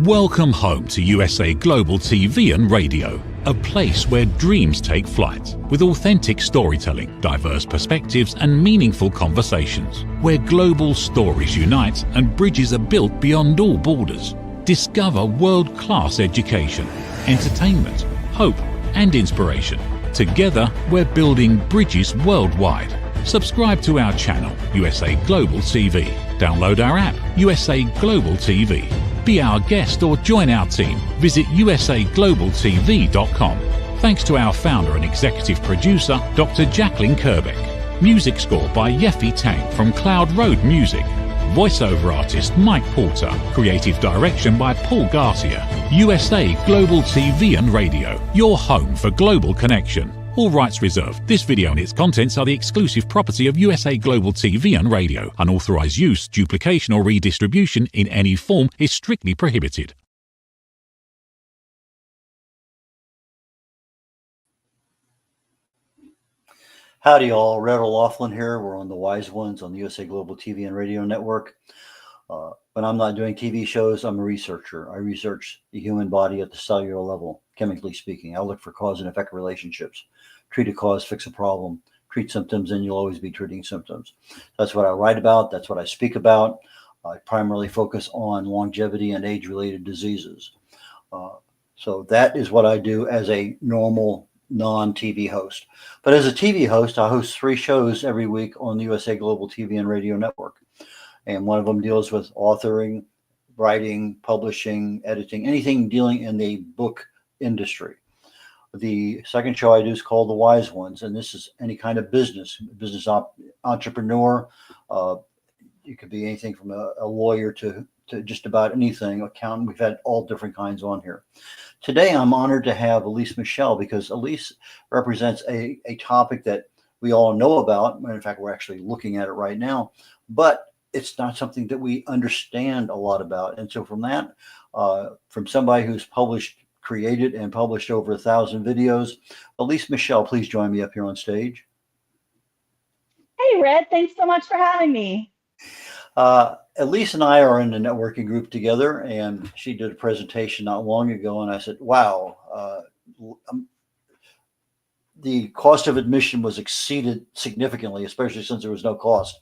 Welcome home to USA Global TV and Radio, a place where dreams take flight, with authentic storytelling, diverse perspectives and meaningful conversations, where global stories unite and bridges are built beyond all borders. Discover world-class education, entertainment, hope and inspiration. Together, we're building bridges worldwide. Subscribe to our channel, USA Global TV. Download our app, USA Global TV. Be our guest or join our team. Visit usaglobaltv.com. Thanks to our founder and executive producer, Dr. Jacqueline Kerbeck. Music score by Yeffy Tang from Cloud Road Music. Voiceover artist Mike Porter. Creative direction by Paul Garcia. USA Global TV and Radio, your home for global connection. All rights reserved. This video and its contents are the exclusive property of USA Global TV and Radio. Unauthorized use, duplication or redistribution in any form is strictly prohibited. Howdy all, Red O'Loughlin here. We're on the Wise Ones on the USA Global TV and Radio Network. When I'm not doing TV shows, I'm a researcher. I research the human body at the cellular level, chemically speaking. I look for cause and effect relationships. Treat a cause, fix a problem. Treat symptoms, and you'll always be treating symptoms. That's what I write about. That's what I speak about. I primarily focus on longevity and age-related diseases. So that is what I do as a normal non-TV host. But as a TV host, I host 3 shows every week on the USA Global TV and Radio Network. And one of them deals with authoring, writing, publishing, editing, anything dealing in the book industry. The second show I do is called The Wise Ones, and this is any kind of business entrepreneur. It could be anything from a lawyer to just about anything, accountant. We've had all different kinds on here. Today, I'm honored to have Elise Michelle, because Elise represents a topic that we all know about. In fact, we're actually looking at it right now, but it's not something that we understand a lot about. And so from that, from somebody who's created and published over 1,000 videos, Elise Michelle, please join me up here on stage. Hey, Red, thanks so much for having me. Elise and I are in a networking group together, and she did a presentation not long ago, and I said, wow, the cost of admission was exceeded significantly, especially since there was no cost.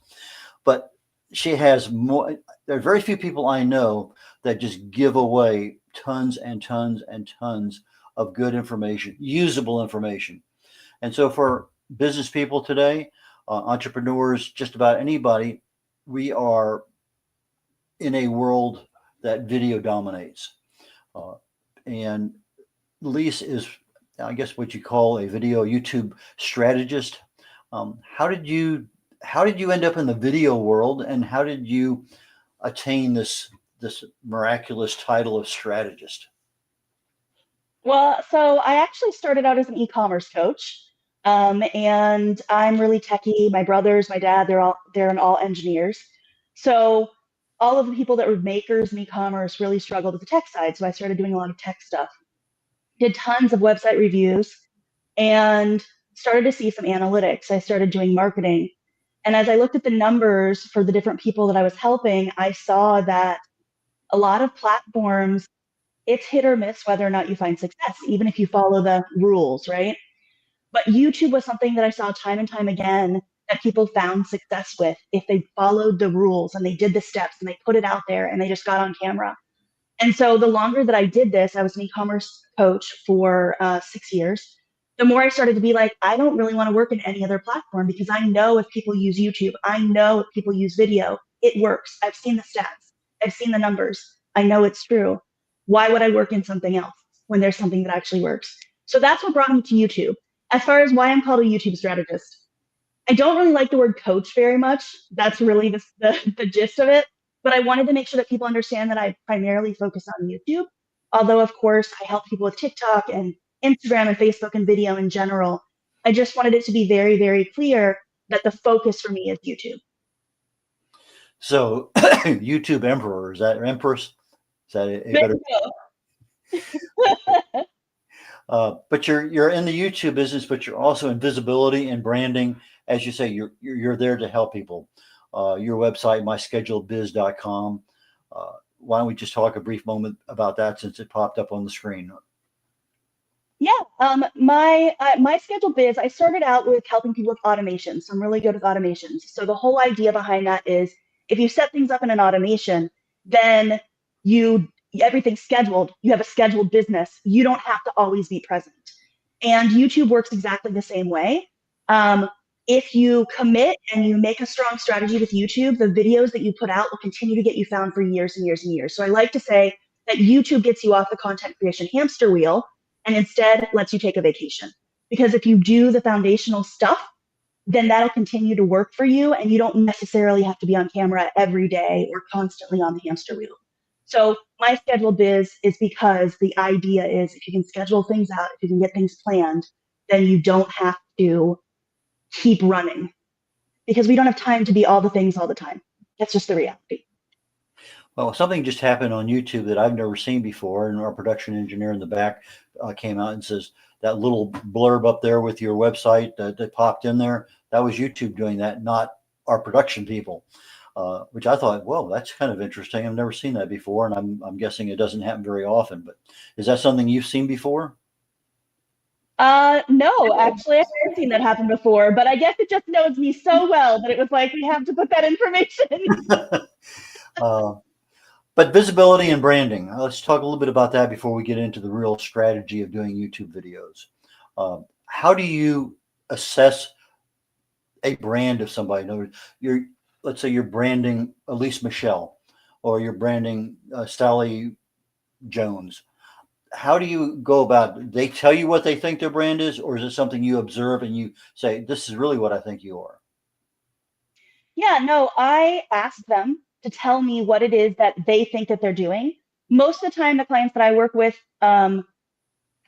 But she has more. There are very few people I know that just give away tons and tons and tons of good information, usable information. And so for business people today, entrepreneurs, just about anybody, we are in a world that video dominates. And Elise is, I guess, what you call a video YouTube strategist. How did you end up in the video world, and how did you attain this miraculous title of strategist? Well, so I actually started out as an e-commerce coach, and I'm really techie. My brothers, my dad, they're all engineers. So all of the people that were makers in e-commerce really struggled with the tech side. So I started doing a lot of tech stuff, did tons of website reviews, and started to see some analytics. I started doing marketing. And as I looked at the numbers for the different people that I was helping, I saw that a lot of platforms, it's hit or miss whether or not you find success, even if you follow the rules, right? But YouTube was something that I saw time and time again that people found success with if they followed the rules and they did the steps and they put it out there and they just got on camera. And so the longer that I did this, I was an e-commerce coach for 6 years. The more I started to be like, I don't really want to work in any other platform, because I know if people use YouTube, I know if people use video, it works. I've seen the stats. I've seen the numbers. I know it's true. Why would I work in something else when there's something that actually works? So that's what brought me to YouTube. As far as why I'm called a YouTube strategist, I don't really like the word coach very much. That's really the gist of it. But I wanted to make sure that people understand that I primarily focus on YouTube. Although, of course, I help people with TikTok and Instagram and Facebook and video in general. I just wanted it to be very, very clear that the focus for me is YouTube. So YouTube emperor, is that, or empress? Is that a better? But you're in the YouTube business, but you're also in visibility and branding. As you say, you're there to help people. Your website, myscheduledbiz.com. why don't we just talk a brief moment about that since it popped up on the screen? Yeah, my scheduled biz, I started out with helping people with automation. So I'm really good with automations. So the whole idea behind that is if you set things up in an automation, then you everything's scheduled. You have a scheduled business. You don't have to always be present. And YouTube works exactly the same way. Um, if you commit and you make a strong strategy with YouTube, the videos that you put out will continue to get you found for years and years and years. So I like to say that YouTube gets you off the content creation hamster wheel and instead lets you take a vacation. Because if you do the foundational stuff, then that'll continue to work for you and you don't necessarily have to be on camera every day or constantly on the hamster wheel. So my scheduled biz is because the idea is if you can schedule things out, if you can get things planned, then you don't have to keep running because we don't have time to be all the things all the time. That's just the reality. Well, something just happened on YouTube that I've never seen before, and our production engineer in the back came out and says that little blurb up there with your website that popped in there, that was YouTube doing that, not our production people, which I thought, well, that's kind of interesting. I've never seen that before, and I'm guessing it doesn't happen very often. But is that something you've seen before? No, actually, I haven't seen that happen before, but I guess it just knows me so well that it was like, we have to put that information. uh, But visibility and branding, let's talk a little bit about that before we get into the real strategy of doing YouTube videos. How do you assess a brand of somebody? In other words, let's say you're branding Elise Michelle or you're branding Sally Jones. How do you go about it? They tell you what they think their brand is, or is it something you observe and you say, this is really what I think you are? Yeah, no, I ask them to tell me what it is that they think that they're doing. Most of the time, the clients that I work with kind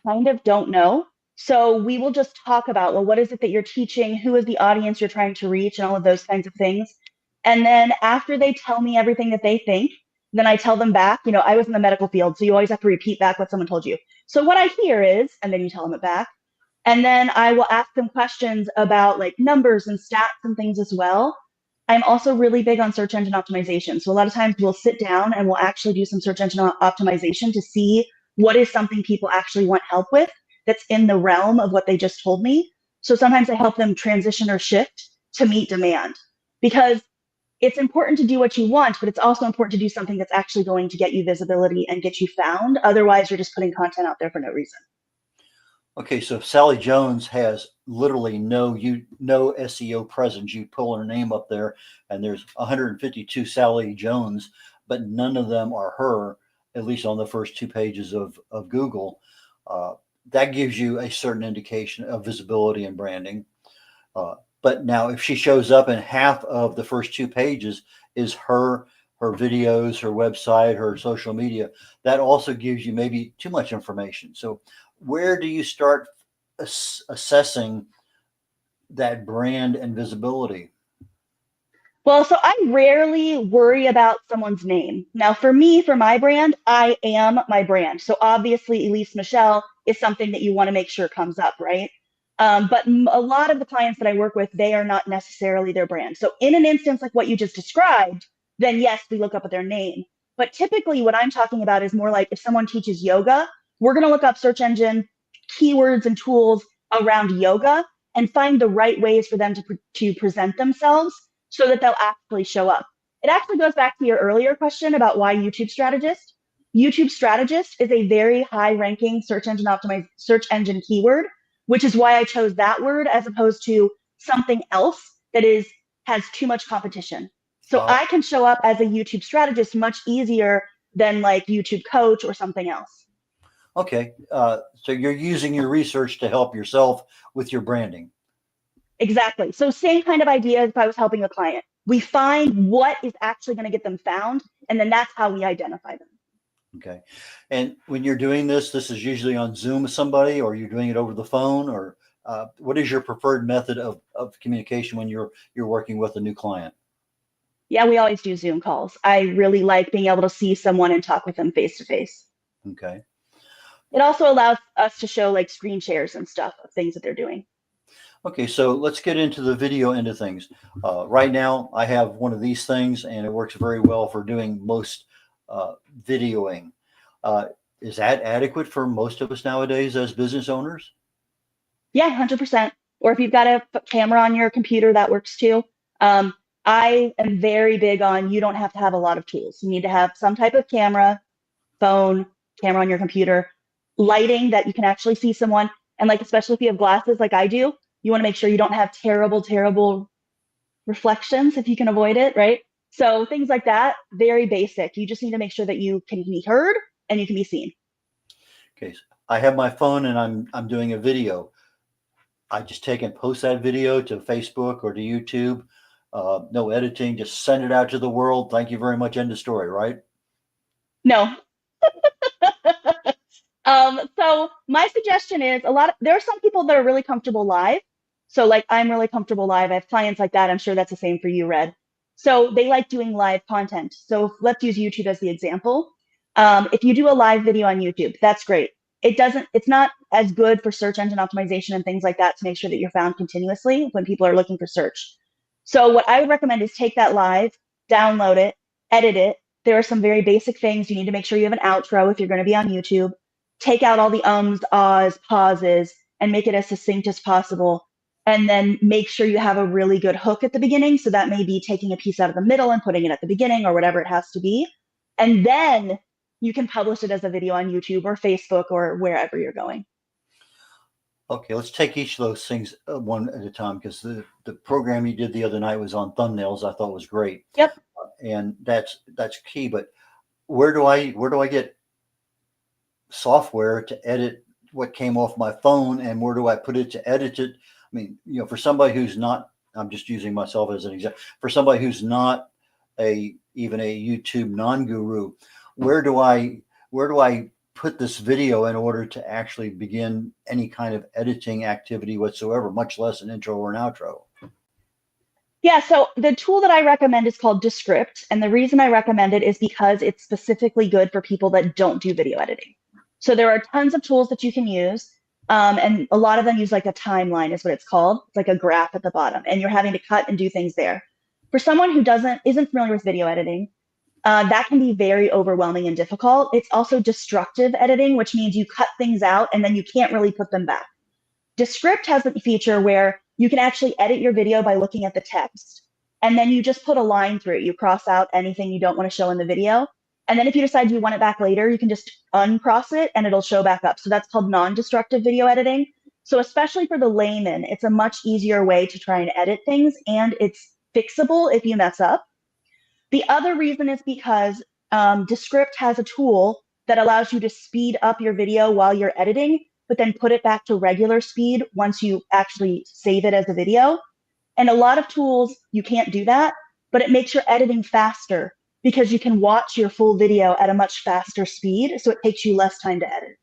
of don't know. So we will just talk about, well, what is it that you're teaching? Who is the audience you're trying to reach? And all of those kinds of things. And then after they tell me everything that they think, then I tell them back, I was in the medical field, so you always have to repeat back what someone told you. So what I hear is, and then you tell them it back. And then I will ask them questions about like numbers and stats and things as well. I'm also really big on search engine optimization. So a lot of times we'll sit down and we'll actually do some search engine optimization to see what is something people actually want help with that's in the realm of what they just told me. So sometimes I help them transition or shift to meet demand because it's important to do what you want, but it's also important to do something that's actually going to get you visibility and get you found. Otherwise, you're just putting content out there for no reason. Okay, so if Sally Jones has literally no SEO presence, you pull her name up there, and there's 152 Sally Jones, but none of them are her, at least on the first 2 pages of Google. That gives you a certain indication of visibility and branding. But now, if she shows up and half of the first 2 pages is her videos, her website, her social media, that also gives you maybe too much information. So where do you start assessing that brand and visibility? Well, so I rarely worry about someone's name. Now, for me, for my brand, I am my brand. So obviously, Elise Michelle is something that you want to make sure comes up, right? But a lot of the clients that I work with, they are not necessarily their brand. So in an instance like what you just described, then yes, we look up at their name. But typically what I'm talking about is more like if someone teaches yoga, we're going to look up search engine keywords and tools around yoga and find the right ways for them to present themselves so that they'll actually show up. It actually goes back to your earlier question about why YouTube strategist. YouTube strategist is a very high ranking search engine keyword, which is why I chose that word as opposed to something else that has too much competition. So I can show up as a YouTube strategist much easier than like YouTube coach or something else. Okay, so you're using your research to help yourself with your branding. Exactly. So same kind of idea as if I was helping a client. We find what is actually going to get them found, and then that's how we identify them. Okay. And when you're doing this is usually on Zoom with somebody, or you're doing it over the phone, or what is your preferred method of communication when you're working with a new client? Yeah, we always do Zoom calls. I really like being able to see someone and talk with them face to face. Okay. It also allows us to show like screen shares and stuff of things that they're doing. Okay, so let's get into the video end of things. Right now, I have one of these things, and it works very well for doing most videoing. Uh, is that adequate for most of us nowadays as business owners? Yeah, 100%. Or if you've got a camera on your computer, that works too. Um, I am very big on you don't have to have a lot of tools. You need to have some type of camera, phone, camera on your computer, lighting that you can actually see someone. And like, especially if you have glasses like I do, you want to make sure you don't have terrible, terrible reflections if you can avoid it, right? So things like that, very basic. You just need to make sure that you can be heard and you can be seen. Okay, so I have my phone and I'm doing a video. I just take and post that video to Facebook or to YouTube. No editing, just send it out to the world. Thank you very much. End of story, right? No. So my suggestion is there are some people that are really comfortable live. So like I'm really comfortable live. I have clients like that. I'm sure that's the same for you, Red. So they like doing live content. So let's use YouTube as the example. If you do a live video on YouTube, that's great. It's not as good for search engine optimization and things like that to make sure that you're found continuously when people are looking for search. So what I would recommend is take that live, download it, edit it. There are some very basic things. You need to make sure you have an outro if you're going to be on YouTube. Take out all the ums, ahs, pauses, and make it as succinct as possible. And then make sure you have a really good hook at the beginning. So that may be taking a piece out of the middle and putting it at the beginning or whatever it has to be. And then you can publish it as a video on YouTube or Facebook or wherever you're going. Okay, let's take each of those things one at a time, because the program you did the other night was on thumbnails. I thought was great. Yep. And that's key. But where do I get software to edit what came off my phone, and where do I put it to edit it? I mean, for somebody who's not, I'm just using myself as an example, for somebody who's not even a YouTube non-guru, where do I put this video in order to actually begin any kind of editing activity whatsoever, much less an intro or an outro? Yeah, so the tool that I recommend is called Descript. And the reason I recommend it is because it's specifically good for people that don't do video editing. So there are tons of tools that you can use. And a lot of them use like a timeline is what it's called. It's like a graph at the bottom, and you're having to cut and do things there. For someone who isn't familiar with video editing, that can be very overwhelming and difficult. It's also destructive editing, which means you cut things out and then you can't really put them back. Descript has a feature where you can actually edit your video by looking at the text. And then you just put a line through it. You cross out anything you don't want to show in the video. And then if you decide you want it back later, you can just uncross it and it'll show back up. So that's called non-destructive video editing. So especially for the layman, it's a much easier way to try and edit things, and it's fixable if you mess up. The other reason is because Descript has a tool that allows you to speed up your video while you're editing, but then put it back to regular speed once you actually save it as a video. And a lot of tools, you can't do that, but it makes your editing faster because you can watch your full video at a much faster speed, so it takes you less time to edit.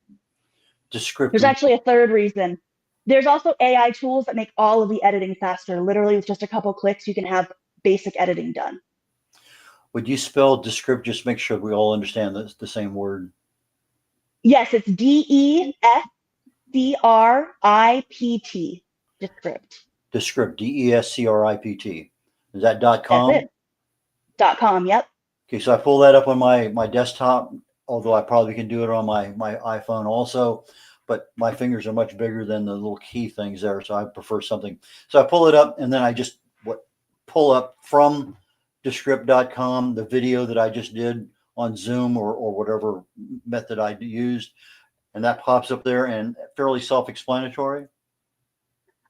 Descript. There's actually a third reason. There's also AI tools that make all of the editing faster. Literally, with just a couple clicks, you can have basic editing done. Would you spell Descript, just make sure we all understand the same word? Yes, it's DESCRIPT. Descript. Descript, DESCRIPT. Is that .com? That's it. .com, yep. Okay, so I pull that up on my desktop, although I probably can do it on my iPhone also, but my fingers are much bigger than the little key things there, so I prefer something. So I pull it up, and then I just pull up from Descript.com the video that I just did on Zoom or whatever method I used, and that pops up there, and fairly self-explanatory.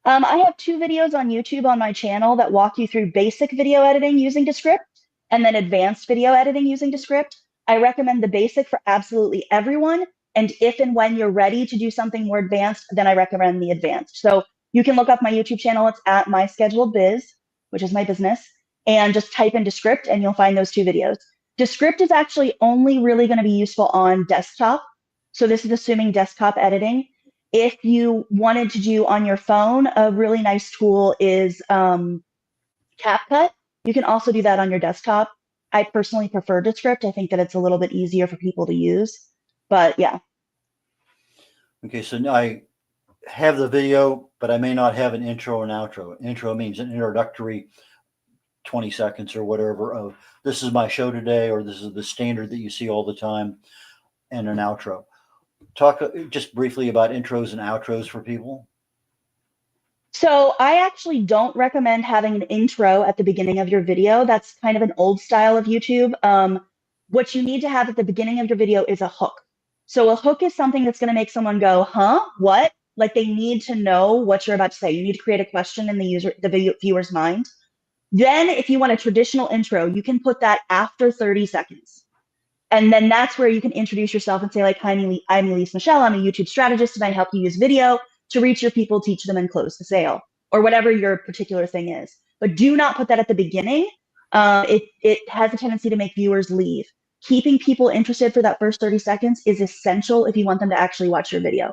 I have 2 videos on YouTube on my channel that walk you through basic video editing using Descript and then advanced video editing using Descript. I recommend the basic for absolutely everyone. And if and when you're ready to do something more advanced, then I recommend the advanced. So you can look up my YouTube channel. It's at My Scheduled Biz, which is my business, and just type in Descript and you'll find those 2 videos. Descript is actually only really going to be useful on desktop. So this is assuming desktop editing. If you wanted to do on your phone, a really nice tool is CapCut. You can also do that on your desktop. I personally prefer Descript. I think that it's a little bit easier for people to use, but yeah. Okay, so now I have the video, but I may not have an intro and outro. Intro means an introductory 20 seconds or whatever of this is my show today, or this is the standard that you see all the time, and an outro. Talk just briefly about intros and outros for people. So I actually don't recommend having an intro at the beginning of your video. That's kind of an old style of YouTube. What you need to have at the beginning of your video is a hook. So a hook is something that's going to make someone go, huh, what? Like they need to know what you're about to say. You need to create a question in the viewer's mind. Then if you want a traditional intro, you can put that after 30 seconds. And then that's where you can introduce yourself and say like, hi, I'm Elise Michelle. I'm a YouTube strategist and I help you use video to reach your people, teach them, and close the sale, or whatever your particular thing is. But do not put that at the beginning. It has a tendency to make viewers leave. Keeping people interested for that first 30 seconds is essential if you want them to actually watch your video.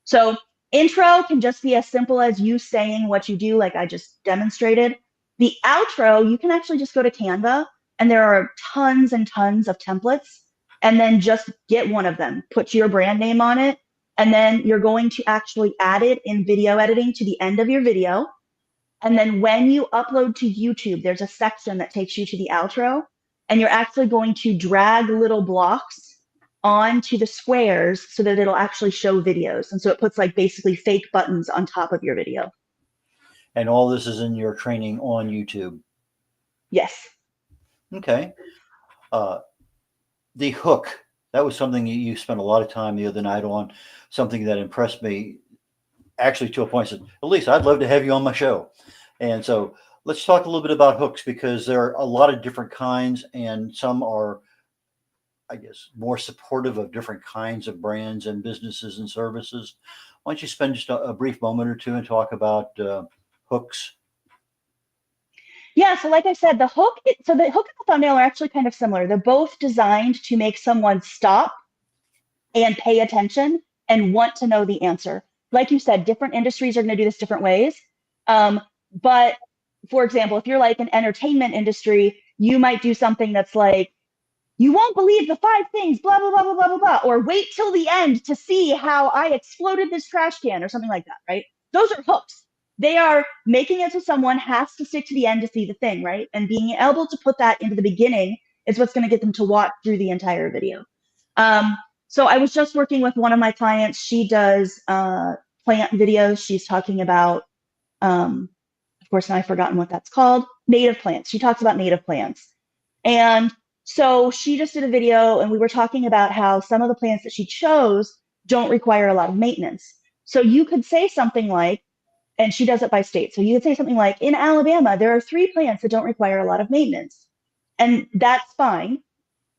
So intro can just be as simple as you saying what you do, like I just demonstrated. The outro, you can actually just go to Canva, and there are tons and tons of templates, and then just get one of them, put your brand name on it, and then you're going to actually add it in video editing to the end of your video. And then when you upload to YouTube, there's a section that takes you to the outro, and you're actually going to drag little blocks onto the squares so that it'll actually show videos. And so it puts like basically fake buttons on top of your video. And all this is in your training on YouTube. Yes. Okay. The hook, that was something you spent a lot of time the other night on, something that impressed me actually to a point. I said, Elise, I'd love to have you on my show. And so let's talk a little bit about hooks, because there are a lot of different kinds, and some are, I guess, more supportive of different kinds of brands and businesses and services. Why don't you spend just a brief moment or two and talk about hooks? Yeah, so like I said, the hook and the thumbnail are actually kind of similar. They're both designed to make someone stop and pay attention and want to know the answer. Like you said, different industries are going to do this different ways. But for example, if you're like an entertainment industry, you might do something that's like, you won't believe the 5 things, blah, blah, blah, blah, blah, blah, blah, or wait till the end to see how I exploded this trash can or something like that, right? Those are hooks. They are making it so someone has to stick to the end to see the thing, right? And being able to put that into the beginning is what's going to get them to watch through the entire video. So I was just working with one of my clients. She does plant videos. She's talking about, of course, now I've forgotten what that's called, native plants. She talks about native plants. And so she just did a video, and we were talking about how some of the plants that she chose don't require a lot of maintenance. So you could say something like, and she does it by state. So you could say something like, in Alabama, there are 3 plants that don't require a lot of maintenance. And that's fine.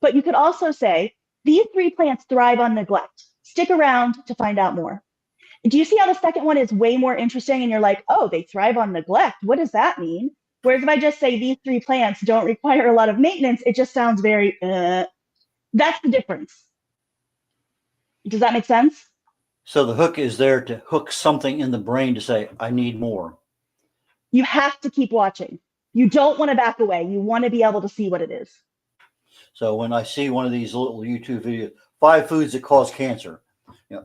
But you could also say, these 3 plants thrive on neglect. Stick around to find out more. Do you see how the second one is way more interesting? And you're like, oh, they thrive on neglect. What does that mean? Whereas if I just say these 3 plants don't require a lot of maintenance, it just sounds very, that's the difference. Does that make sense? So the hook is there to hook something in the brain to say, I need more. You have to keep watching. You don't want to back away. You want to be able to see what it is. So when I see one of these little YouTube videos, 5 foods that cause cancer,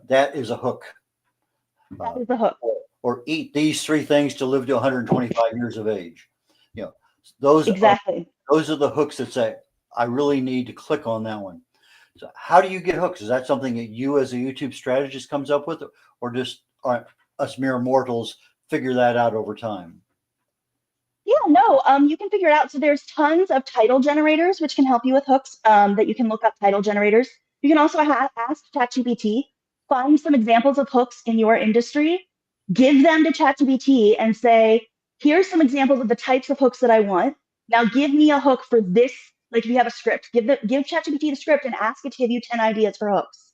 that is a hook. That is the hook. Or eat these 3 things to live to 125 years of age. Those exactly. Those are the hooks that say, I really need to click on that one. So how do you get hooks? Is that something that you as a YouTube strategist comes up with, or just us mere mortals figure that out over time? Yeah, no, you can figure it out. So there's tons of title generators, which can help you with hooks, that you can look up title generators. You can also ask ChatGPT, find some examples of hooks in your industry, give them to ChatGPT and say, here's some examples of the types of hooks that I want. Now give me a hook for this. Like if you have a script, give ChatGPT the script and ask it to give you 10 ideas for hooks.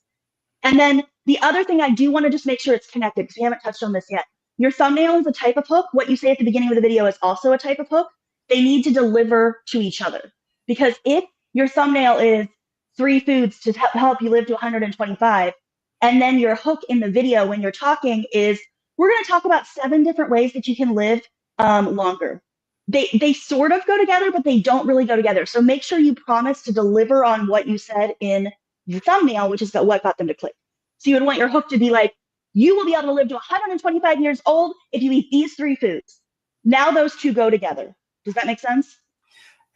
And then the other thing I do want to just make sure it's connected, because we haven't touched on this yet. Your thumbnail is a type of hook. What you say at the beginning of the video is also a type of hook. They need to deliver to each other. Because if your thumbnail is 3 foods to help you live to 125, and then your hook in the video when you're talking is, we're going to talk about 7 different ways that you can live longer. They sort of go together, but they don't really go together. So make sure you promise to deliver on what you said in the thumbnail, which is what got them to click. So you would want your hook to be like, you will be able to live to 125 years old if you eat these 3 foods. Now those 2 go together. Does that make sense?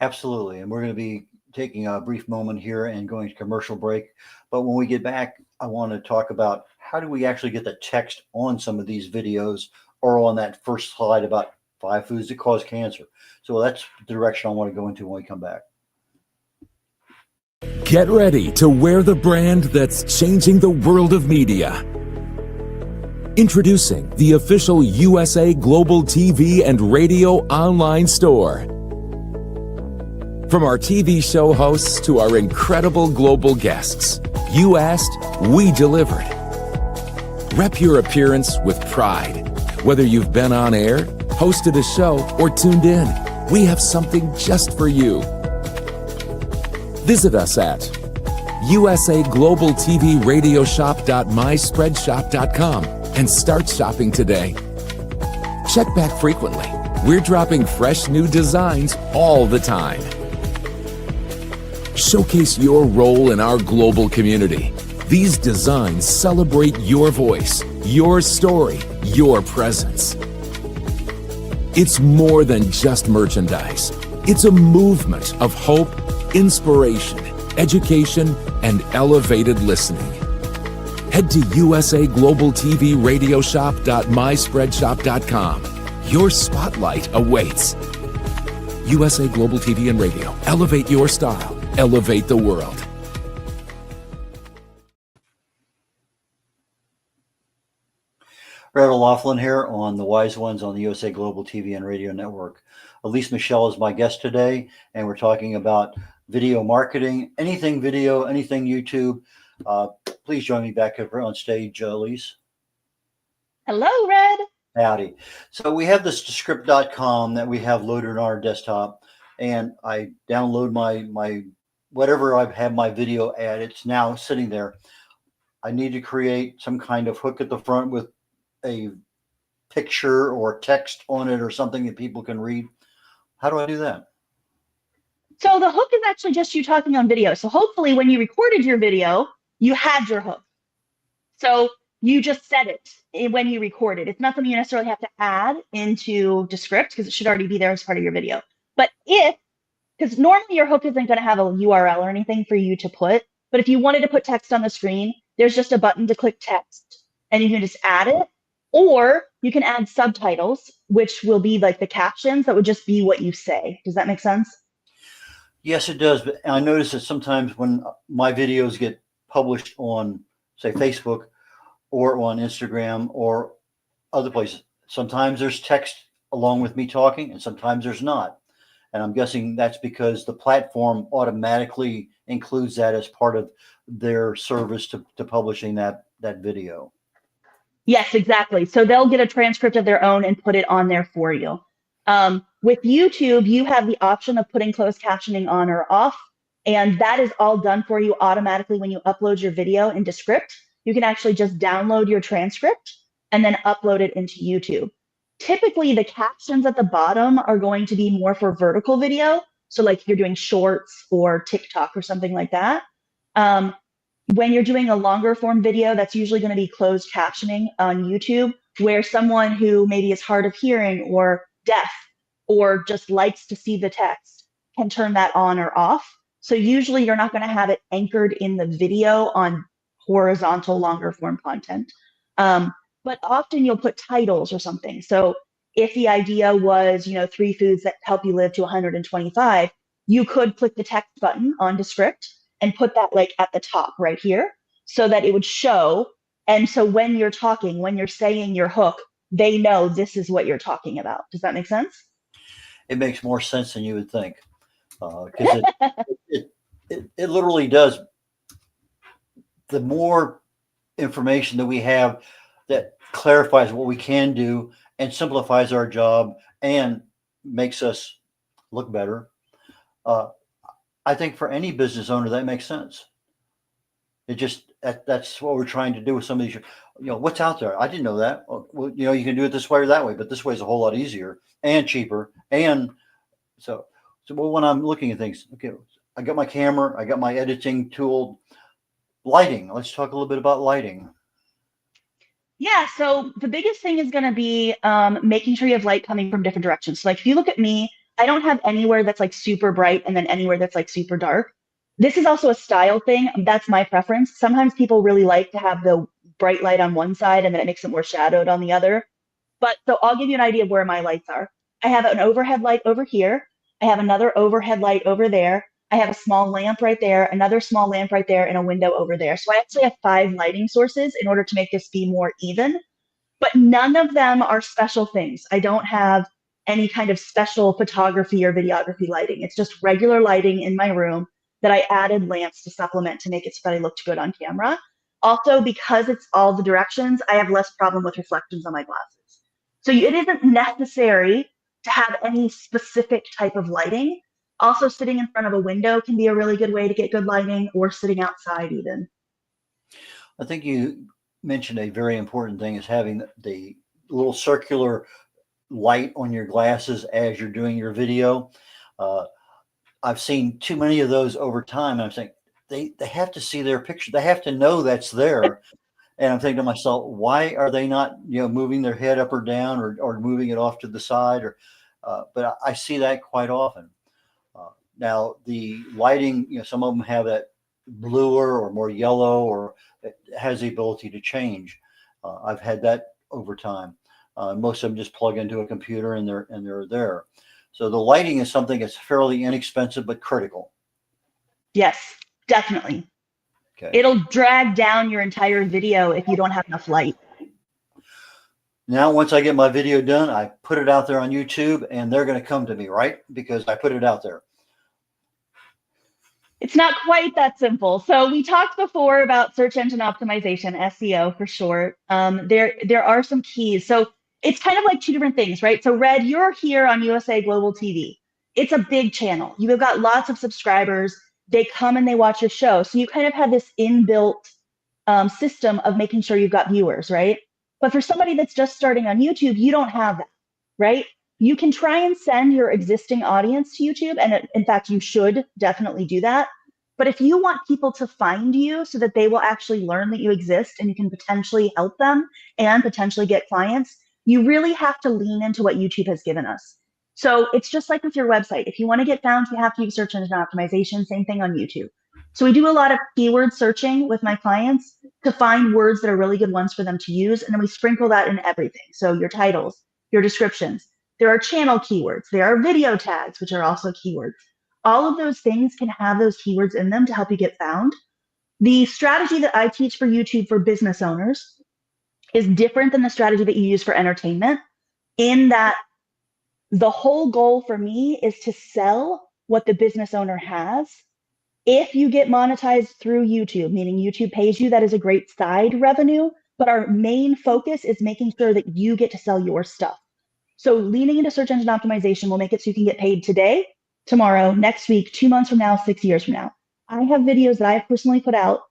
Absolutely. And we're going to be taking a brief moment here and going to commercial break. But when we get back, I want to talk about how do we actually get the text on some of these videos or on that first slide about 5 foods that cause cancer. So that's the direction I want to go into when we come back. Get ready to wear the brand that's changing the world of media. Introducing the official USA Global TV and Radio online store. From our TV show hosts to our incredible global guests, you asked, we delivered. Rep your appearance with pride. Whether you've been on air, hosted a show, or tuned in, we have something just for you. Visit us at usaglobaltvradioshoп.myspreadshop.com and start shopping today. Check back frequently. We're dropping fresh new designs all the time. Showcase your role in our global community. These designs celebrate your voice, your story, your presence. It's more than just merchandise. It's a movement of hope, inspiration, education, and elevated listening. Head to usaglobaltvradioshoп.myspreadshop.com. Your spotlight awaits. USA Global TV and Radio. Elevate your style. Elevate the world. Brad O'Loughlin here on The Wise Ones on the USA Global TV and Radio Network. Elise Michelle is my guest today, and we're talking about video marketing, anything video, anything YouTube. Please join me back over on stage, Elise. Hello, Red. Howdy. So we have this script.com that we have loaded on our desktop, and I download my whatever I've had my video at. It's now sitting there. I need to create some kind of hook at the front with a picture or text on it or something that people can read. How do I do that? So the hook is actually just you talking on video. So hopefully when you recorded your video, you had your hook. So you just said it when you recorded. It's not something you necessarily have to add into Descript because it should already be there as part of your video. But because normally your hook isn't going to have a URL or anything for you to put, but if you wanted to put text on the screen, there's just a button to click text and you can just add it. Or you can add subtitles, which will be like the captions that would just be what you say. Does that make sense? Yes, it does. But I notice that sometimes when my videos get published on, say, Facebook or on Instagram or other places, sometimes there's text along with me talking and sometimes there's not. And I'm guessing that's because the platform automatically includes that as part of their service to publishing that video. Yes, exactly. So they'll get a transcript of their own and put it on there for you. With YouTube, you have the option of putting closed captioning on or off, and that is all done for you automatically when you upload your video into Script. You can actually just download your transcript and then upload it into YouTube. Typically, the captions at the bottom are going to be more for vertical video. So like if you're doing shorts or TikTok or something like that. When you're doing a longer form video, that's usually going to be closed captioning on YouTube, where someone who maybe is hard of hearing or deaf or just likes to see the text can turn that on or off. So usually you're not going to have it anchored in the video on horizontal longer form content. But often you'll put titles or something. So if the idea was, 3 foods that help you live to 125, you could click the text button on Descript and put that like at the top right here so that it would show. And so when you're talking, when you're saying your hook, they know this is what you're talking about. Does that make sense? It makes more sense than you would think. Because it literally does. The more information that we have that clarifies what we can do and simplifies our job and makes us look better, I think for any business owner, that makes sense. It just, that's what we're trying to do with some of these, what's out there. I didn't know that. Well, you can do it this way or that way, but this way is a whole lot easier and cheaper. And so when I'm looking at things, okay, I got my camera, I got my editing tool, lighting. Let's talk a little bit about lighting. Yeah, so the biggest thing is going to be making sure you have light coming from different directions. So like if you look at me, I don't have anywhere that's like super bright and then anywhere that's like super dark. This is also a style thing. That's my preference. Sometimes people really like to have the bright light on one side and then it makes it more shadowed on the other. But so I'll give you an idea of where my lights are. I have an overhead light over here. I have another overhead light over there. I have a small lamp right there, another small lamp right there, and a window over there. So I actually have 5 lighting sources in order to make this be more even. But none of them are special things. I don't have any kind of special photography or videography lighting. It's just regular lighting in my room that I added lamps to supplement to make it so that I looked good on camera. Also, because it's all the directions, I have less problem with reflections on my glasses. So it isn't necessary to have any specific type of lighting. Also, sitting in front of a window can be a really good way to get good lighting, or sitting outside even. I think you mentioned a very important thing is having the little circular light on your glasses as you're doing your video. I've seen too many of those over time. I'm saying they have to see their picture. They have to know that's there. And I'm thinking to myself, why are they not, moving their head up or down, or moving it off to the side? But I see that quite often. Now the lighting, some of them have that bluer or more yellow, or it has the ability to change. I've had that over time. Most of them just plug into a computer and they're there. So the lighting is something that's fairly inexpensive but critical. Yes, definitely. Okay. It'll drag down your entire video if you don't have enough light. Now, once I get my video done, I put it out there on YouTube, and they're going to come to me, right? Because I put it out there. It's not quite that simple. So we talked before about search engine optimization, SEO for short. There are some keys. So it's kind of like 2 different things, right? So Red, you're here on USA Global TV. It's a big channel. You've got lots of subscribers. They come and they watch your show. So you kind of have this inbuilt system of making sure you've got viewers, right? But for somebody that's just starting on YouTube, you don't have that, right? You can try and send your existing audience to YouTube. And in fact, you should definitely do that. But if you want people to find you so that they will actually learn that you exist and you can potentially help them and potentially get clients, you really have to lean into what YouTube has given us. So it's just like with your website. If you want to get found, you have to use search engine optimization. Same thing on YouTube. So we do a lot of keyword searching with my clients to find words that are really good ones for them to use. And then we sprinkle that in everything. So your titles, your descriptions. There are channel keywords. There are video tags, which are also keywords. All of those things can have those keywords in them to help you get found. The strategy that I teach for YouTube for business owners is different than the strategy that you use for entertainment, in that the whole goal for me is to sell what the business owner has. If you get monetized through YouTube, meaning YouTube pays you, that is a great side revenue, but our main focus is making sure that you get to sell your stuff. So leaning into search engine optimization will make it so you can get paid today, tomorrow, next week, 2 months from now, 6 years from now. I have videos that I have personally put out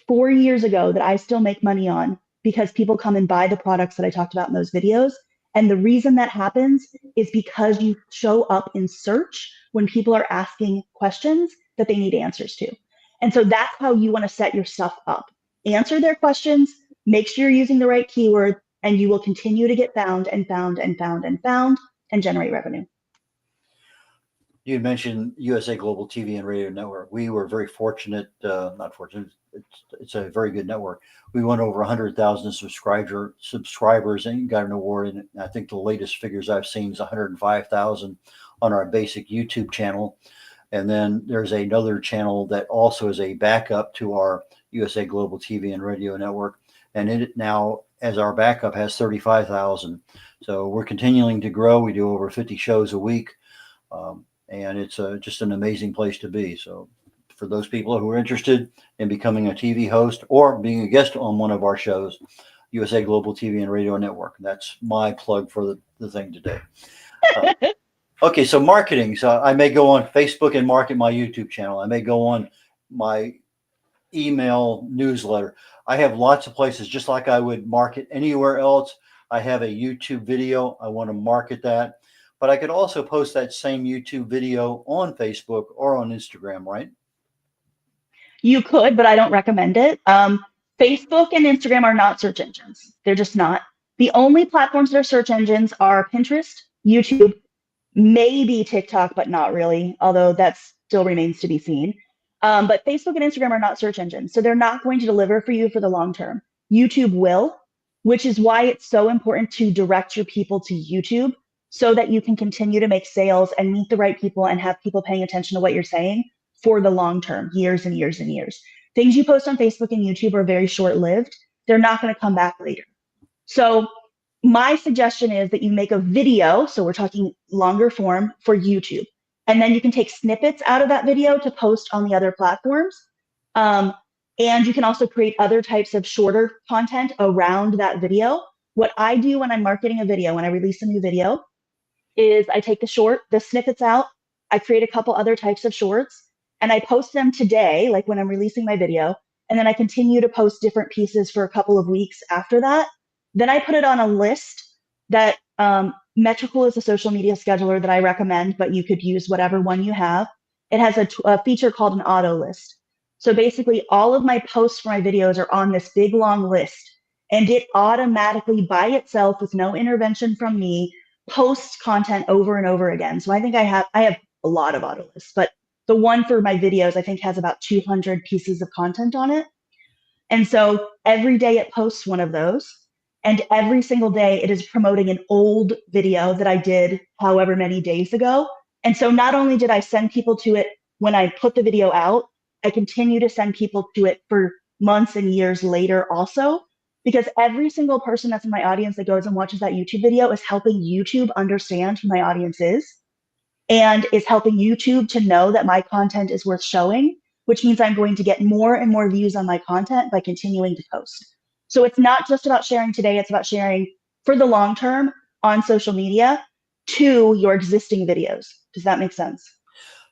4 years ago that I still make money on because people come and buy the products that I talked about in those videos. And the reason that happens is because you show up in search when people are asking questions that they need answers to. And so that's how you want to set your stuff up. Answer their questions, make sure you're using the right keyword, and you will continue to get found and found and found and found and generate revenue. You mentioned USA Global TV and Radio Network. We were very fortunate, not fortunate, it's a very good network. We went over 100,000 subscribers and got an award. And I think the latest figures I've seen is 105,000 on our basic YouTube channel. And then there's another channel that also is a backup to our USA Global TV and Radio Network. And it now, as our backup, has 35,000. So we're continuing to grow. We do over 50 shows a week. And it's just an amazing place to be. So for those people who are interested in becoming a TV host or being a guest on one of our shows, USA Global TV and Radio Network. That's my plug for the thing today. Okay, so marketing. So I may go on Facebook and market my YouTube channel. I may go on my email newsletter. I have lots of places, just like I would market anywhere else. I have a YouTube video. I want to market that. But I could also post that same YouTube video on Facebook or on Instagram, right? You could, but I don't recommend it. Facebook and Instagram are not search engines. They're just not. The only platforms that are search engines are Pinterest, YouTube, maybe TikTok, but not really, although that still remains to be seen. But Facebook and Instagram are not search engines, so they're not going to deliver for you for the long term. YouTube will, which is why it's so important to direct your people to YouTube so that you can continue to make sales and meet the right people and have people paying attention to what you're saying for the long term, years and years and years. Things you post on Facebook and YouTube are very short lived. They're not going to come back later. So my suggestion is that you make a video, so we're talking longer form, for YouTube. And then you can take snippets out of that video to post on the other platforms. And you can also create other types of shorter content around that video. What I do when I'm marketing a video, when I release a new video, is I take the snippets out, I create a couple other types of shorts, and I post them today, like when I'm releasing my video, and then I continue to post different pieces for a couple of weeks after that. Then I put it on a list that Metricool is a social media scheduler that I recommend, but you could use whatever one you have. It has a feature called an auto list. So basically all of my posts for my videos are on this big long list, and it automatically by itself with no intervention from me posts content over and over again. So I think I have a lot of auto lists, but the one for my videos I think has about 200 pieces of content on it. And so every day it posts one of those. And every single day it is promoting an old video that I did however many days ago. And so not only did I send people to it when I put the video out, I continue to send people to it for months and years later also, because every single person that's in my audience that goes and watches that YouTube video is helping YouTube understand who my audience is and is helping YouTube to know that my content is worth showing, which means I'm going to get more and more views on my content by continuing to post. So it's not just about sharing today, it's about sharing for the long term on social media to your existing videos. Does that make sense?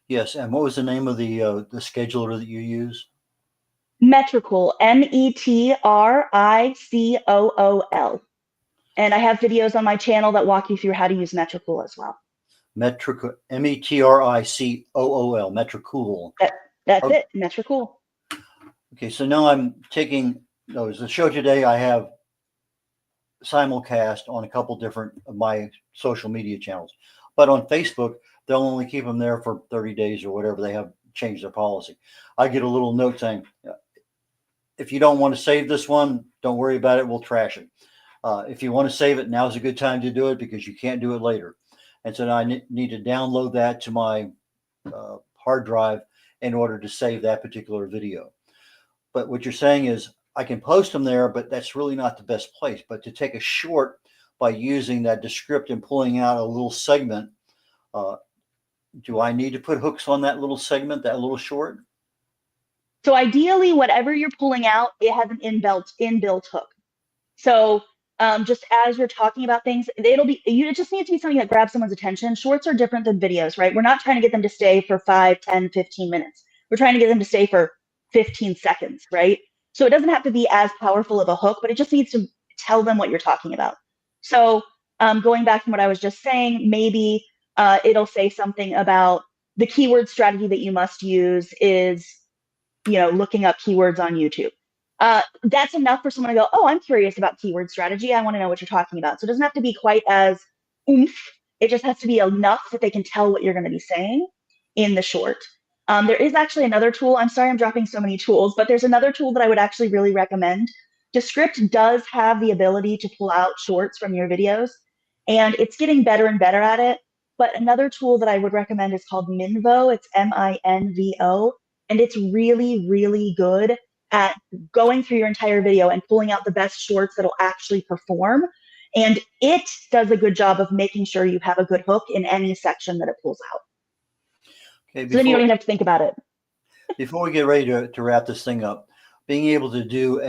Yes. And what was the name of the scheduler that you use? Metricool, Metricool. And I have videos on my channel that walk you through how to use Metricool as well. Metricool, Metricool, Metricool. That's it, Metricool. Okay, so now I'm taking those. The show today, I have simulcast on a couple different of my social media channels, but on Facebook, they'll only keep them there for 30 days or whatever. They have changed their policy. I get a little note saying, if you don't want to save this one, don't worry about it. We'll trash it. If you want to save it, now's a good time to do it because you can't do it later. And so now I need to download that to my hard drive in order to save that particular video. But what you're saying is I can post them there, but that's really not the best place. But to take a short by using that Descript and pulling out a little segment, do I need to put hooks on that little segment, that little short? So ideally, whatever you're pulling out, it has an inbuilt hook. So just as you're talking about things, it just needs to be something that grabs someone's attention. Shorts are different than videos, right? We're not trying to get them to stay for 5, 10, 15 minutes. We're trying to get them to stay for 15 seconds, right? So it doesn't have to be as powerful of a hook, but it just needs to tell them what you're talking about. So going back from what I was just saying, maybe it'll say something about the keyword strategy that you must use is, looking up keywords on YouTube. That's enough for someone to go, oh, I'm curious about keyword strategy. I want to know what you're talking about. So it doesn't have to be quite as oomph. It just has to be enough that they can tell what you're going to be saying in the short. There is actually another tool. I'm sorry I'm dropping so many tools, but there's another tool that I would actually really recommend. Descript does have the ability to pull out shorts from your videos, and it's getting better and better at it. But another tool that I would recommend is called Minvo. It's Minvo, and it's really, really good at going through your entire video and pulling out the best shorts that'll actually perform. And it does a good job of making sure you have a good hook in any section that it pulls out. Okay, so then you don't even have to think about it. Before we get ready to wrap this thing up, being able to do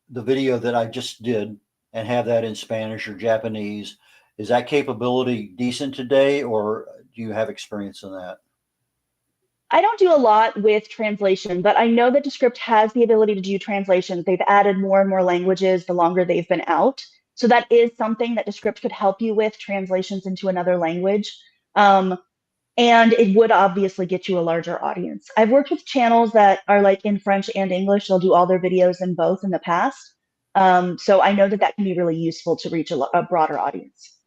the video that I just did and have that in Spanish or Japanese, is that capability decent today, or do you have experience in that? I don't do a lot with translation, but I know that Descript has the ability to do translation. They've added more and more languages the longer they've been out. So that is something that Descript could help you with, translations into another language. And it would obviously get you a larger audience. I've worked with channels that are like in French and English. They'll do all their videos in both in the past. So I know that can be really useful to reach a broader audience.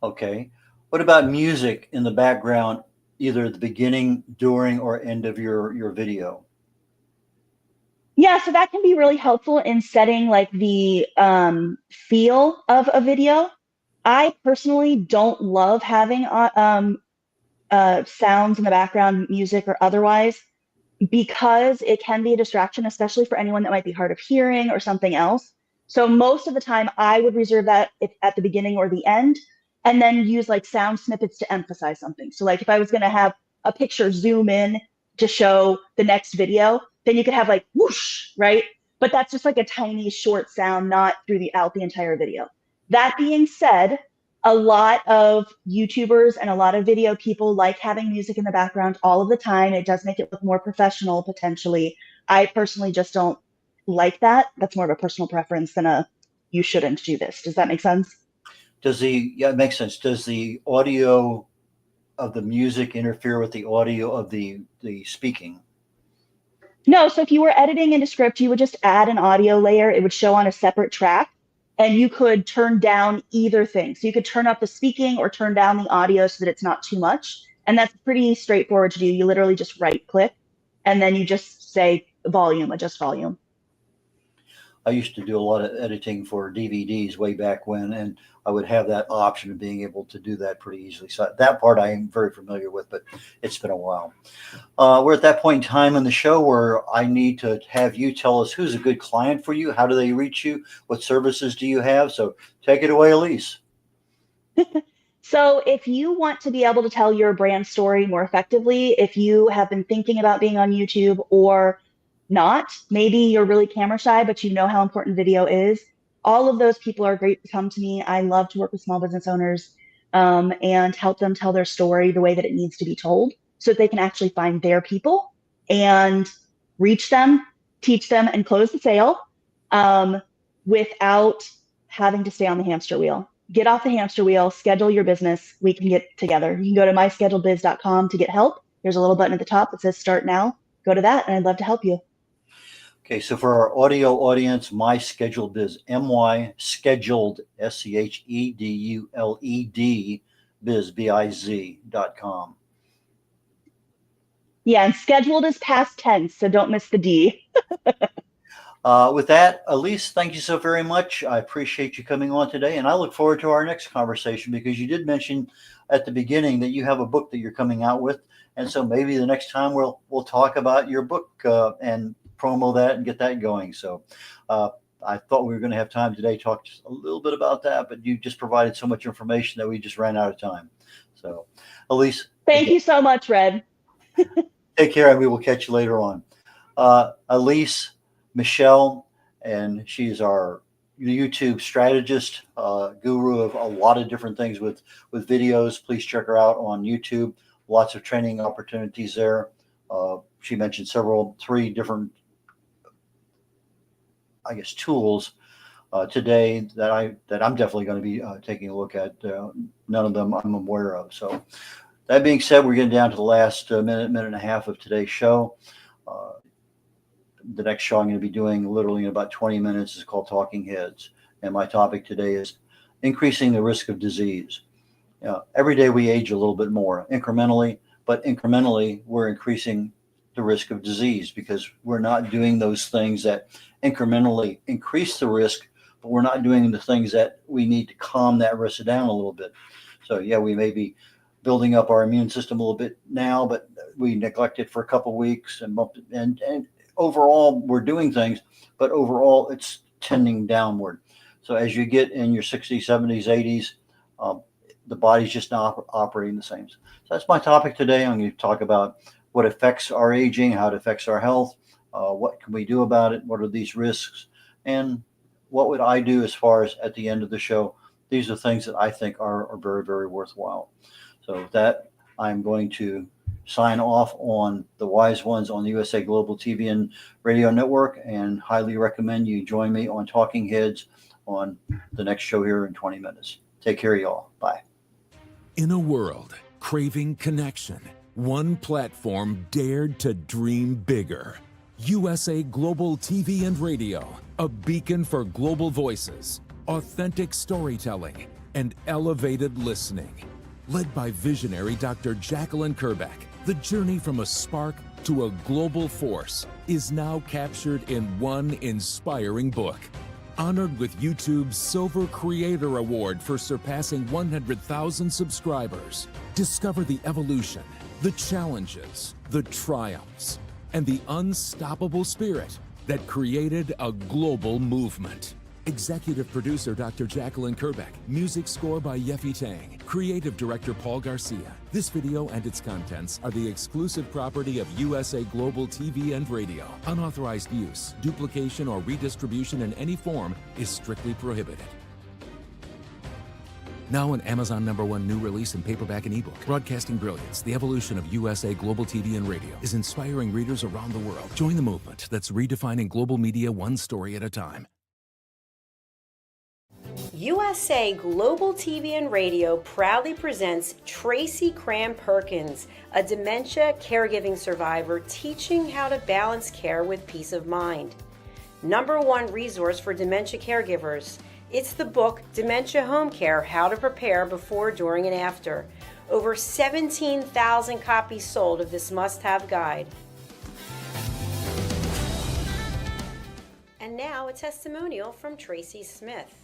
Okay. What about music in the background, either at the beginning, during, or end of your video? Yeah, so that can be really helpful in setting like the feel of a video. I personally don't love having sounds in the background, music or otherwise, because it can be a distraction, especially for anyone that might be hard of hearing or something else. So most of the time, I would reserve that at the beginning or the end, and then use like sound snippets to emphasize something. So like if I was going to have a picture zoom in to show the next video, then you could have like whoosh, right? But that's just like a tiny short sound, not throughout the entire video. That being said, a lot of YouTubers and a lot of video people like having music in the background all of the time. It does make it look more professional potentially. I personally just don't like that. That's more of a personal preference than a you shouldn't do this. Does that make sense? Yeah, it makes sense. Does the audio of the music interfere with the audio of the speaking? No, so if you were editing into script, you would just add an audio layer. It would show on a separate track, and you could turn down either thing. So you could turn up the speaking or turn down the audio so that it's not too much. And that's pretty straightforward to do. You literally just right click and then you just say volume, adjust volume. I used to do a lot of editing for DVDs way back when, and I would have that option of being able to do that pretty easily. So that part I am very familiar with, but it's been a while. We're at that point in time in the show where I need to have you tell us who's a good client for you. How do they reach you? What services do you have? So take it away, Elise. So if you want to be able to tell your brand story more effectively, if you have been thinking about being on YouTube or not, maybe you're really camera shy, but you know how important video is, all of those people are great to come to me. I love to work with small business owners and help them tell their story the way that it needs to be told so that they can actually find their people and reach them, teach them, and close the sale without having to stay on the hamster wheel. Get off the hamster wheel, schedule your business. We can get together. You can go to myscheduledbiz.com to get help. There's a little button at the top that says start now. Go to that, and I'd love to help you. Okay, so for our audio audience, My Scheduled Biz, M-Y scheduled, SCHEDULED, biz, BIZ.com. Yeah, and scheduled is past tense, so don't miss the D. With that, Elise, thank you so very much. I appreciate you coming on today, and I look forward to our next conversation because you did mention at the beginning that you have a book that you're coming out with, and so maybe the next time we'll talk about your book and promo that and get that going. So I thought we were going to have time today to talk just a little bit about that, but you just provided so much information that we just ran out of time. So, Elise, thank you so much, Red. Take care, and we will catch you later on. Elise Michelle, and she's our YouTube strategist, guru of a lot of different things with videos. Please check her out on YouTube. Lots of training opportunities there. She mentioned three different, I guess, tools today that I'm definitely going to be taking a look at. None of them I'm aware of. So that being said, we're getting down to the last minute and a half of today's show. The next show I'm going to be doing literally in about 20 minutes is called Talking Heads. And my topic today is increasing the risk of disease. Every day we age a little bit more incrementally, but incrementally we're increasing the risk of disease because we're not doing those things that incrementally increase the risk, but we're not doing the things that we need to calm that risk down a little bit. So yeah, we may be building up our immune system a little bit now, but we neglect it for a couple of weeks and overall, we're doing things, but overall, it's tending downward. So as you get in your 60s, 70s, 80s, the body's just not operating the same. So that's my topic today. I'm going to talk about what affects our aging, how it affects our health, what can we do about it, what are these risks, and what would I do as far as at the end of the show. These are things that I think are very, very worthwhile. So with that, I'm going to sign off on the Wise Ones on the USA Global TV and Radio Network, and highly recommend you join me on Talking Heads on the next show here in 20 minutes. Take care, y'all. Bye. In a world craving connection, one platform dared to dream bigger. USA Global TV and Radio, a beacon for global voices, authentic storytelling, and elevated listening. Led by visionary Dr. Jacqueline Kerbeck, the journey from a spark to a global force is now captured in one inspiring book. Honored with YouTube's Silver Creator Award for surpassing 100,000 subscribers, discover the evolution, the challenges, the triumphs, and the unstoppable spirit that created a global movement. Executive producer Dr. Jacqueline Kerbeck. Music score by Yeffy Tang. Creative director Paul Garcia. This video and its contents are the exclusive property of USA Global TV and Radio. Unauthorized use, duplication, or redistribution in any form is strictly prohibited. Now an Amazon #1 new release in paperback and ebook. Broadcasting Brilliance, the evolution of USA Global TV and Radio, is inspiring readers around the world. Join the movement that's redefining global media one story at a time. USA Global TV and Radio proudly presents Tracy Cram Perkins, a dementia caregiving survivor teaching how to balance care with peace of mind. #1 resource for dementia caregivers. It's the book Dementia Home Care: How to Prepare Before, During, and After. Over 17,000 copies sold of this must-have guide. And now a testimonial from Tracy Smith.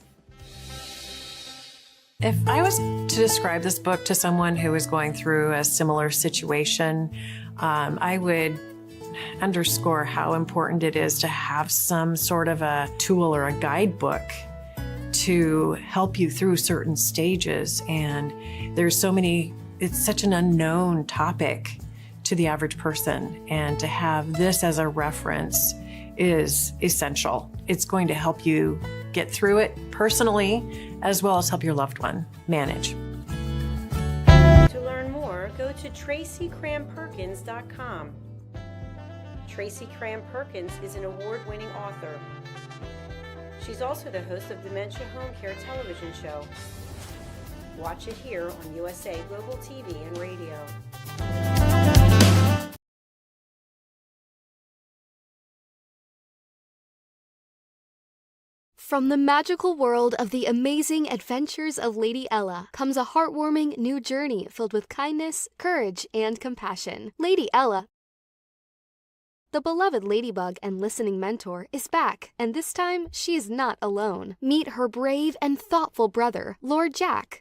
If I was to describe this book to someone who is going through a similar situation, I would underscore how important it is to have some sort of a tool or a guidebook to help you through certain stages. And there's so many, it's such an unknown topic to the average person. And to have this as a reference is essential. It's going to help you get through it personally, as well as help your loved one manage. To learn more, go to TracyCramPerkins.com. Tracy Cram Perkins is an award-winning author. She's also the host of Dementia Home Care television show. Watch it here on USA Global TV and Radio. From the magical world of the amazing adventures of Lady Ella comes a heartwarming new journey filled with kindness, courage, and compassion. Lady Ella, the beloved ladybug and listening mentor, is back, and this time she is not alone. Meet her brave and thoughtful brother, Lord Jack.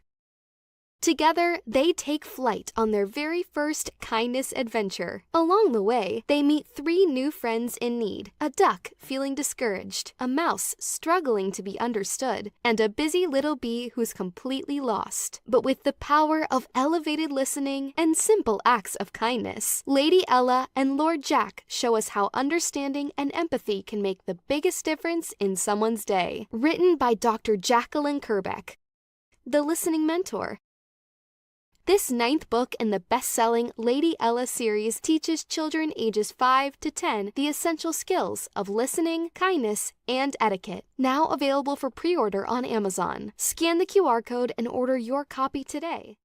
Together, they take flight on their very first kindness adventure. Along the way, they meet 3 new friends in need: a duck feeling discouraged, a mouse struggling to be understood, and a busy little bee who's completely lost. But with the power of elevated listening and simple acts of kindness, Lady Ella and Lord Jack show us how understanding and empathy can make the biggest difference in someone's day. Written by Dr. Jacqueline Kerbeck, the listening mentor. This 9th book in the best-selling Lady Ella series teaches children ages 5 to 10 the essential skills of listening, kindness, and etiquette. Now available for pre-order on Amazon. Scan the QR code and order your copy today.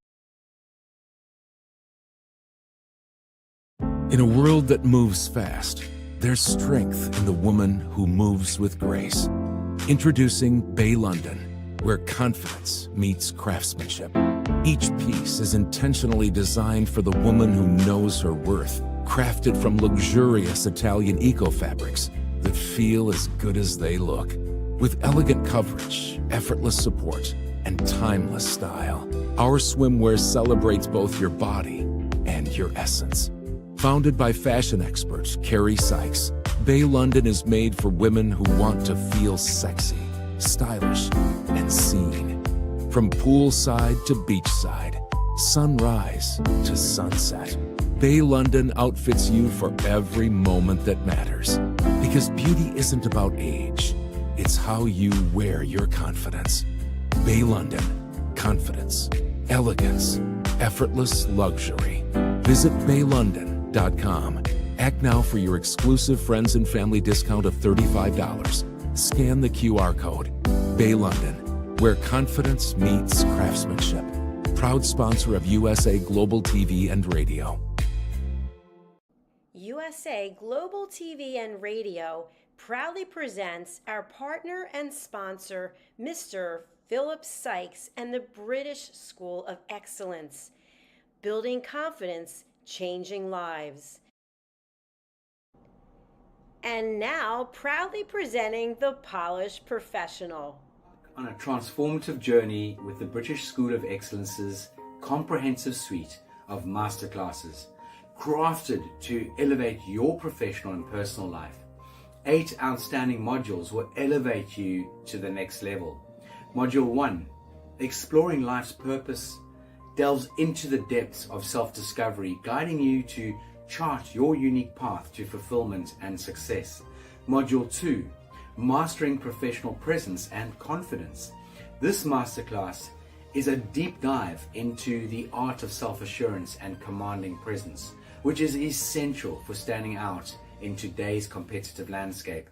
In a world that moves fast, there's strength in the woman who moves with grace. Introducing Bay London, where confidence meets craftsmanship. Each piece is intentionally designed for the woman who knows her worth, crafted from luxurious Italian eco-fabrics that feel as good as they look. With elegant coverage, effortless support, and timeless style, our swimwear celebrates both your body and your essence. Founded by fashion expert Carrie Sykes, Bay London is made for women who want to feel sexy, stylish, and seen. From poolside to beachside, sunrise to sunset, Bay London outfits you for every moment that matters. Because beauty isn't about age, it's how you wear your confidence. Bay London, confidence, elegance, effortless luxury. Visit baylondon.com. Act now for your exclusive friends and family discount of $35. Scan the QR code. Bay London, where confidence meets craftsmanship. Proud sponsor of USA Global TV and Radio. USA Global TV and Radio proudly presents our partner and sponsor, Mr. Philip Sykes and the British School of Excellence. Building confidence, changing lives. And now, proudly presenting the Polished Professional. On a transformative journey with the British School of Excellence's comprehensive suite of masterclasses, crafted to elevate your professional and personal life. 8 outstanding modules will elevate you to the next level. Module 1, Exploring Life's Purpose, delves into the depths of self-discovery, guiding you to chart your unique path to fulfillment and success. Module 2, Mastering Professional Presence and Confidence. This masterclass is a deep dive into the art of self-assurance and commanding presence, which is essential for standing out in today's competitive landscape.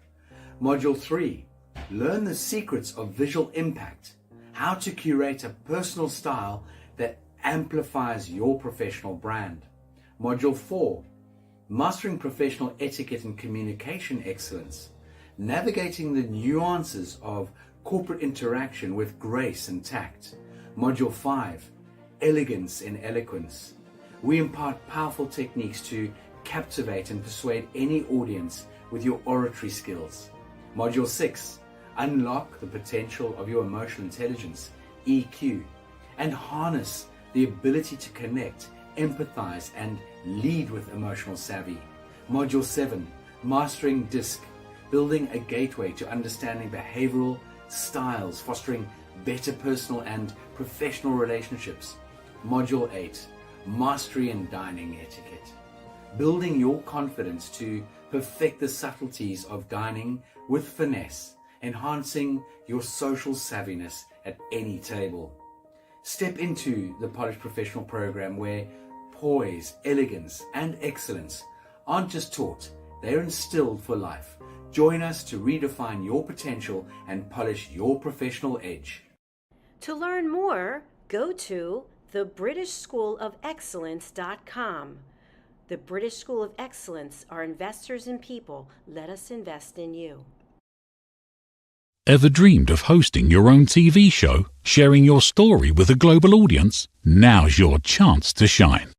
Module 3, Learn the secrets of visual impact, how to curate a personal style that amplifies your professional brand. Module 4, Mastering Professional Etiquette and Communication Excellence, navigating the nuances of corporate interaction with grace and tact. Module 5, Elegance in Eloquence. We impart powerful techniques to captivate and persuade any audience with your oratory skills. Module 6, Unlock the potential of your emotional intelligence, EQ, and harness the ability to connect, empathize, and lead with emotional savvy. Module 7, Mastering DISC, building a gateway to understanding behavioral styles, fostering better personal and professional relationships. Module 8, Mastery in Dining Etiquette, building your confidence to perfect the subtleties of dining with finesse, enhancing your social savviness at any table. Step into the Polished Professional program where poise, elegance, and excellence aren't just taught, they're instilled for life. Join us to redefine your potential and polish your professional edge. To learn more, go to thebritishschoolofexcellence.com. The British School of Excellence are investors in people. Let us invest in you. Ever dreamed of hosting your own TV show, sharing your story with a global audience? Now's your chance to shine.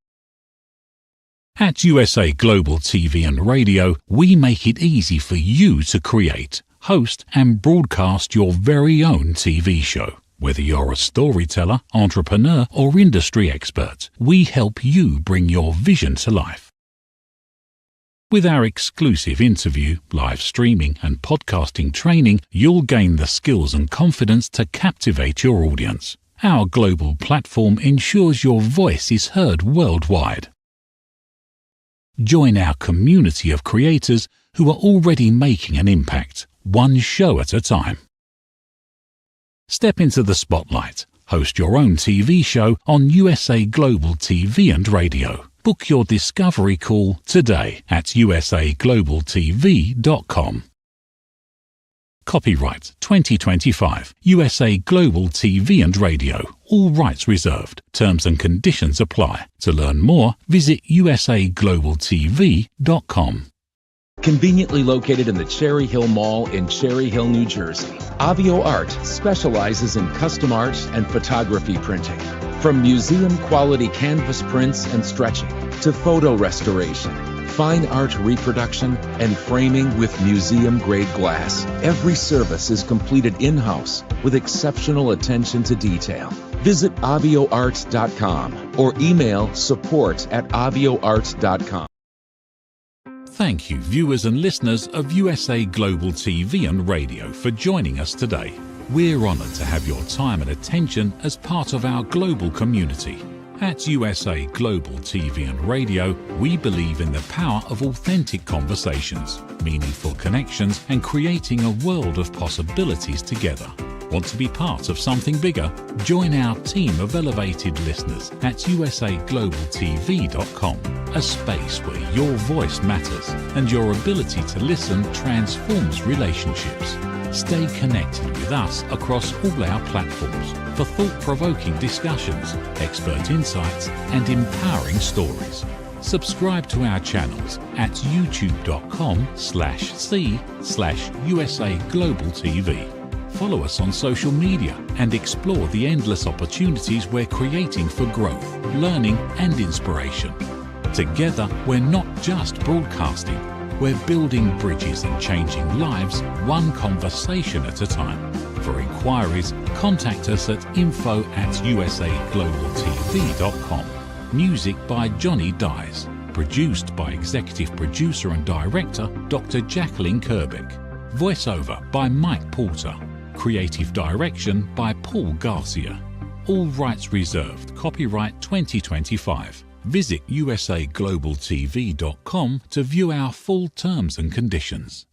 At USA Global TV and Radio, we make it easy for you to create, host, and broadcast your very own TV show. Whether you're a storyteller, entrepreneur, or industry expert, we help you bring your vision to life. With our exclusive interview, live streaming, and podcasting training, you'll gain the skills and confidence to captivate your audience. Our global platform ensures your voice is heard worldwide. Join our community of creators who are already making an impact, one show at a time. Step into the spotlight. Host your own TV show on USA Global TV and Radio. Book your discovery call today at usaglobaltv.com. Copyright 2025 USA Global TV and Radio. All rights reserved. Terms and conditions apply. To learn more, visit usaglobaltv.com. Conveniently located in the Cherry Hill Mall in Cherry Hill, New Jersey, Avio Art specializes in custom art and photography printing. From museum-quality canvas prints and stretching to photo restoration, fine art reproduction, and framing with museum-grade glass, every service is completed in-house with exceptional attention to detail. Visit avioart.com or email support@avioart.com. Thank you, viewers and listeners of USA Global TV and Radio, for joining us today. We're honored to have your time and attention as part of our global community. At USA Global TV and Radio, we believe in the power of authentic conversations, meaningful connections, and creating a world of possibilities together. Want to be part of something bigger? Join our team of elevated listeners at usaglobaltv.com, a space where your voice matters and your ability to listen transforms relationships. Stay connected with us across all our platforms for thought-provoking discussions, expert insights, and empowering stories. Subscribe to our channels at youtube.com/c/USA Global TV. follow us on social media and explore the endless opportunities we're creating for growth, learning and inspiration. Together, we're not just broadcasting, we're building bridges and changing lives one conversation at a time. For inquiries, contact us at info@usaglobaltv.com. Music by Johnny Dyes. Produced by Executive Producer and Director Dr. Jacqueline Kerbeck. Voiceover by Mike Porter. Creative Direction by Paul Garcia. All rights reserved. Copyright 2025. Visit usaglobaltv.com to view our full terms and conditions.